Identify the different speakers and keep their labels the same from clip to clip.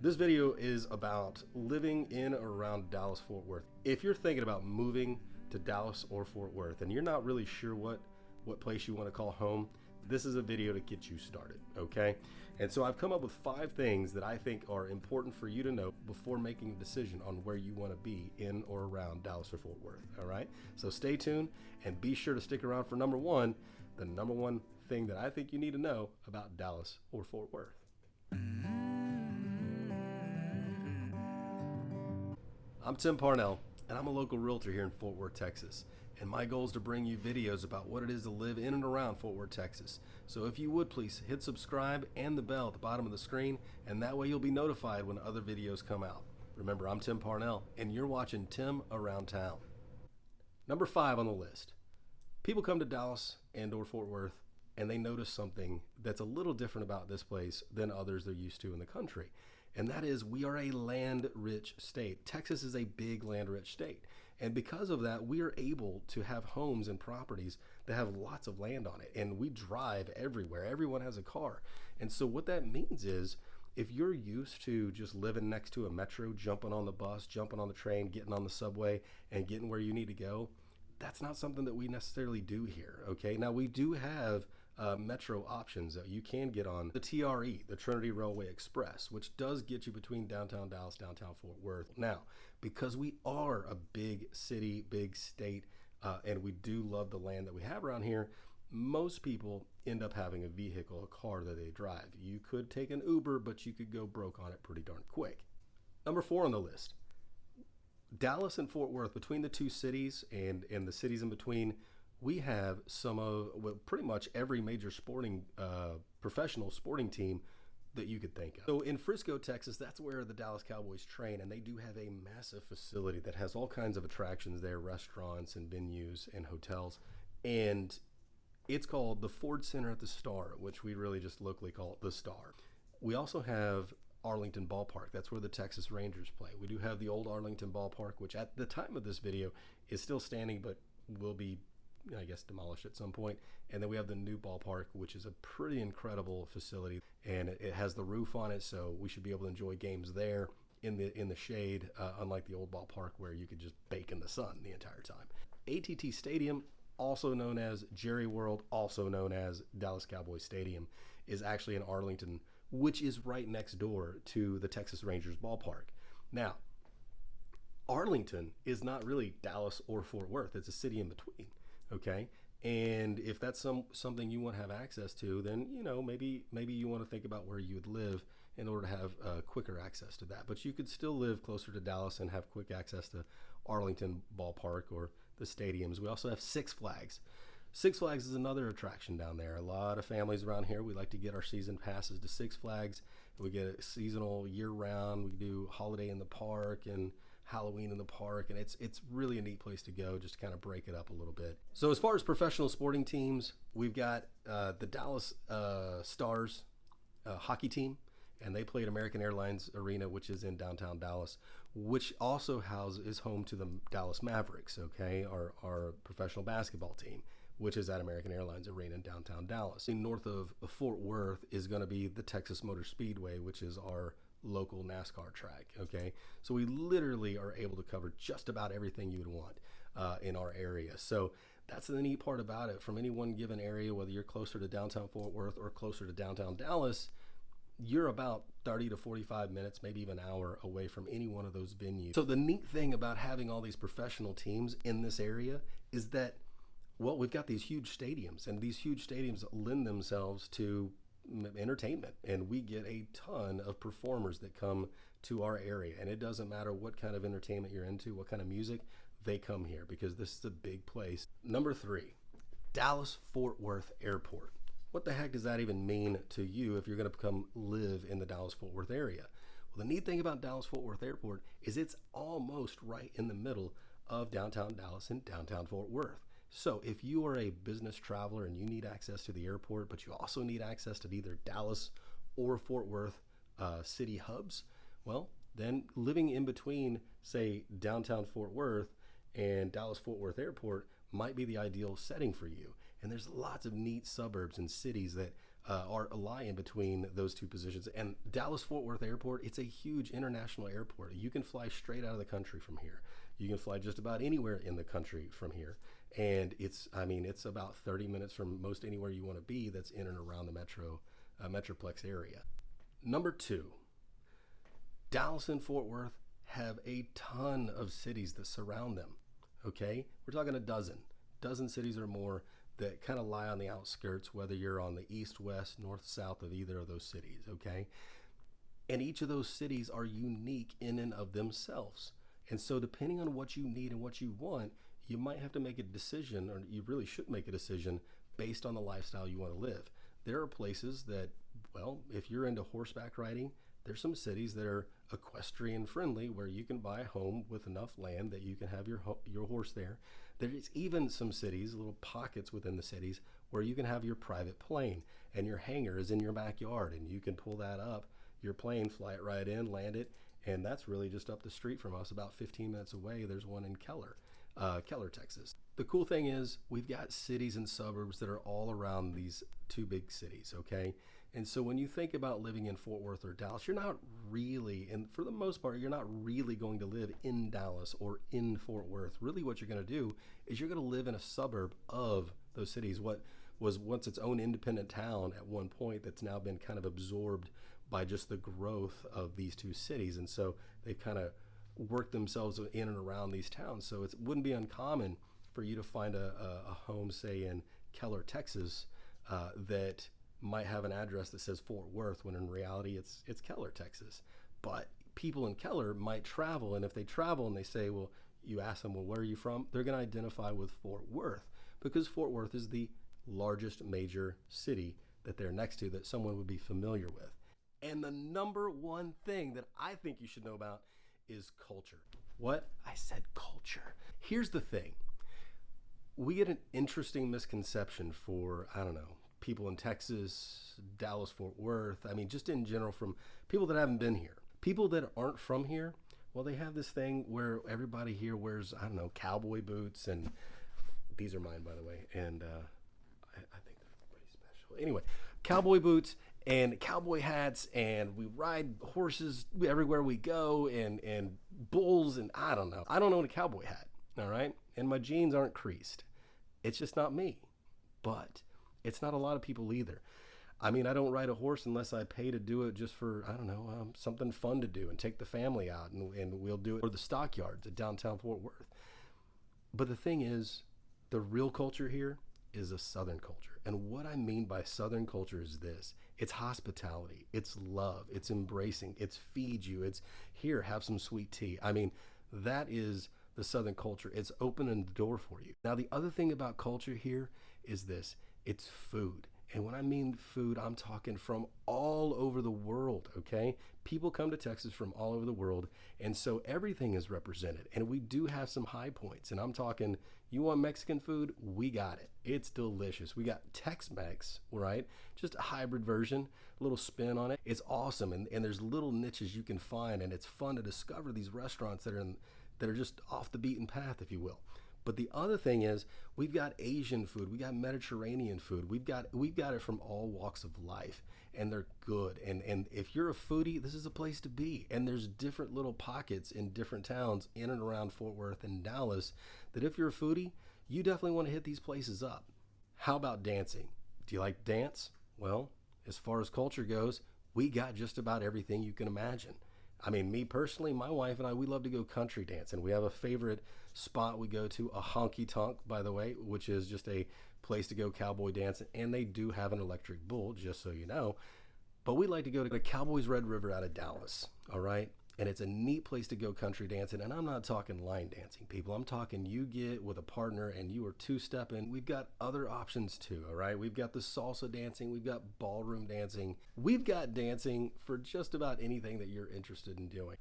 Speaker 1: This video is about living in or around Dallas-Fort Worth. If you're thinking about moving to Dallas or Fort Worth and you're not really sure what place you want to call home, this is a video to get you started, okay? And so I've come up with 5 things that I think are important for you to know before making a decision on where you want to be in or around Dallas or Fort Worth, all right? So stay tuned and be sure to stick around for number 1, the number 1 thing that I think you need to know about Dallas or Fort Worth. I'm Tim Parnell, and I'm a local realtor here in Fort Worth, Texas. And my goal is to bring you videos about what it is to live in and around Fort Worth, Texas. So if you would please hit subscribe and the bell at the bottom of the screen, and that way you'll be notified when other videos come out. Remember, I'm Tim Parnell, and you're watching Tim Around Town. Number 5 on the list. People come to Dallas and or Fort Worth, and they notice something that's a little different about this place than others they're used to in the country. And that is, we are a land-rich state. Texas is a big land-rich state. And because of that, we are able to have homes and properties that have lots of land on it. And we drive everywhere. Everyone has a car. And so what that means is, if you're used to just living next to a metro, jumping on the bus, jumping on the train, getting on the subway, and getting where you need to go, that's not something that we necessarily do here, okay? Now, we do have metro options that you can get on the TRE, the Trinity Railway Express, which does get you between downtown Dallas, downtown Fort Worth. Now, because we are a big city, big state, and we do love the land that we have around here, most people end up having a vehicle, a car that they drive. You could take an Uber, but you could go broke on it pretty darn quick. Number 4 on the list. Dallas and Fort Worth, between the two cities and the cities in between, we have pretty much every major sporting, professional sporting team that you could think of. So in Frisco, Texas, that's where the Dallas Cowboys train, and they do have a massive facility that has all kinds of attractions there, restaurants and venues and hotels. And it's called the Ford Center at the Star, which we really just locally call it the Star. We also have Arlington Ballpark. That's where the Texas Rangers play. We do have the old Arlington Ballpark, which at the time of this video is still standing, but will be, I guess, demolished at some point. And then we have the new ballpark, which is a pretty incredible facility, and it has the roof on it, so we should be able to enjoy games there in the shade, unlike the old ballpark where you could just bake in the sun the entire time. AT&T Stadium, also known as Jerry World, also known as Dallas Cowboys Stadium, is actually in Arlington, which is right next door to the Texas Rangers ballpark. Now, Arlington is not really Dallas or Fort Worth. It's a city in between, okay? And if that's something you want to have access to, then, you know, maybe you want to think about where you would live in order to have quicker access to that. But you could still live closer to Dallas and have quick access to Arlington ballpark or the stadiums. We also have Six Flags. Six Flags is another attraction down there. A lot of families around here, we like to get our season passes to Six Flags. We get it seasonal year-round. We do holiday in the park and Halloween in the park, and it's really a neat place to go just to kind of break it up a little bit. So as far as professional sporting teams, we've got the Dallas Stars hockey team, and they play at American Airlines Arena, which is in downtown Dallas, which also is home to the Dallas Mavericks, okay, our professional basketball team, which is at American Airlines Arena in downtown Dallas. North of Fort Worth is going to be the Texas Motor Speedway, which is our local NASCAR track, okay? So we literally are able to cover just about everything you would want in our area. So that's the neat part about it. From any one given area, whether you're closer to downtown Fort Worth or closer to downtown Dallas, you're about 30 to 45 minutes, maybe even an hour away from any one of those venues. So the neat thing about having all these professional teams in this area is that, well, we've got these huge stadiums, and these huge stadiums lend themselves to entertainment, and we get a ton of performers that come to our area. And it doesn't matter what kind of entertainment you're into, what kind of music, they come here because this is a big place. Number 3, Dallas-Fort Worth Airport. What the heck does that even mean to you if you're going to come live in the Dallas-Fort Worth area? Well, the neat thing about Dallas-Fort Worth Airport is it's almost right in the middle of downtown Dallas and downtown Fort Worth. So if you are a business traveler and you need access to the airport, but you also need access to either Dallas or Fort Worth city hubs, well, then living in between, say, downtown Fort Worth and Dallas-Fort Worth Airport might be the ideal setting for you. And there's lots of neat suburbs and cities that are lie in between those two positions. And Dallas Fort Worth Airport, it's a huge international airport. You can fly straight out of the country from here. You can fly just about anywhere in the country from here. And it's about 30 minutes from most anywhere you want to be that's in and around the Metroplex area. Number 2, Dallas and Fort Worth have a ton of cities that surround them. Okay? We're talking a dozen cities or more that kind of lie on the outskirts, whether you're on the east, west, north, south of either of those cities, okay? And each of those cities are unique in and of themselves. And so depending on what you need and what you want, you might have to make a decision, or you really should make a decision based on the lifestyle you want to live. There are places that, well, if you're into horseback riding, there's some cities that are equestrian friendly where you can buy a home with enough land that you can have your horse there. There's even some cities, little pockets within the cities, where you can have your private plane and your hangar is in your backyard and you can pull that up, your plane, fly it right in, land it, and that's really just up the street from us, about 15 minutes away. There's one in Keller, Texas. The cool thing is we've got cities and suburbs that are all around these two big cities, okay? And so when you think about living in Fort Worth or Dallas, you're not really, and for the most part, you're not really going to live in Dallas or in Fort Worth. Really what you're going to do is you're going to live in a suburb of those cities. What was once its own independent town at one point that's now been kind of absorbed by just the growth of these two cities. And so they've kind of worked themselves in and around these towns. So it wouldn't be uncommon for you to find a home, say in Keller, Texas, that might have an address that says Fort Worth, when in reality it's Keller, Texas. But people in Keller might travel, and if they travel and they say, well, you ask them, well, where are you from? They're going to identify with Fort Worth, because Fort Worth is the largest major city that they're next to that someone would be familiar with. And the number one thing that I think you should know about is culture. What? I said culture. Here's the thing. We get an interesting misconception for, I don't know, people in Texas, Dallas, Fort Worth, just in general, from people that haven't been here. People that aren't from here, well, they have this thing where everybody here wears, I don't know, cowboy boots, and these are mine, by the way, and I think they're pretty special. Anyway, cowboy boots and cowboy hats, and we ride horses everywhere we go, and bulls, and I don't know. I don't own a cowboy hat, all right? And my jeans aren't creased. It's just not me. But it's not a lot of people either. I don't ride a horse unless I pay to do it just for, I don't know, something fun to do and take the family out, and we'll do it, or the stockyards at downtown Fort Worth. But the thing is, the real culture here is a Southern culture. And what I mean by Southern culture is this. It's hospitality. It's love. It's embracing. It's feed you. It's here, have some sweet tea. That is the Southern culture. It's opening the door for you. Now, the other thing about culture here is this. It's food. And when I mean food, I'm talking from all over the world, okay? People come to Texas from all over the world, and so everything is represented. And we do have some high points. And I'm talking, you want Mexican food? We got it. It's delicious. We got Tex-Mex, right? Just a hybrid version, a little spin on it. It's awesome. And there's little niches you can find, and it's fun to discover these restaurants that are just off the beaten path, if you will. But the other thing is, we've got Asian food, we got Mediterranean food, we've got it from all walks of life, and they're good. And if you're a foodie, this is a place to be. And there's different little pockets in different towns in and around Fort Worth and Dallas that if you're a foodie, you definitely want to hit these places up. How about dancing? Do you like dance? Well, as far as culture goes, we got just about everything you can imagine. Me personally, my wife and I, we love to go country dancing. We have a favorite spot we go to, a honky tonk, by the way, which is just a place to go cowboy dancing. And they do have an electric bull, just so you know. But we like to go to the Cowboys Red River out of Dallas, all right? And it's a neat place to go country dancing. And I'm not talking line dancing, people. I'm talking you get with a partner and you are two-stepping. We've got other options too, all right? We've got the salsa dancing. We've got ballroom dancing. We've got dancing for just about anything that you're interested in doing.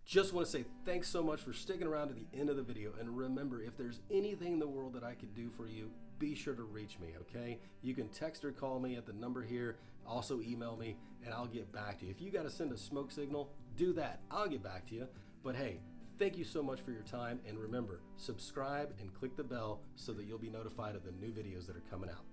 Speaker 1: Just want to say thanks so much for sticking around to the end of the video. And remember, if there's anything in the world that I could do for you, be sure to reach me, okay? You can text or call me at the number here. Also email me, and I'll get back to you. If you got to send a smoke signal, do that. I'll get back to you. But hey, thank you so much for your time. And remember, subscribe and click the bell so that you'll be notified of the new videos that are coming out.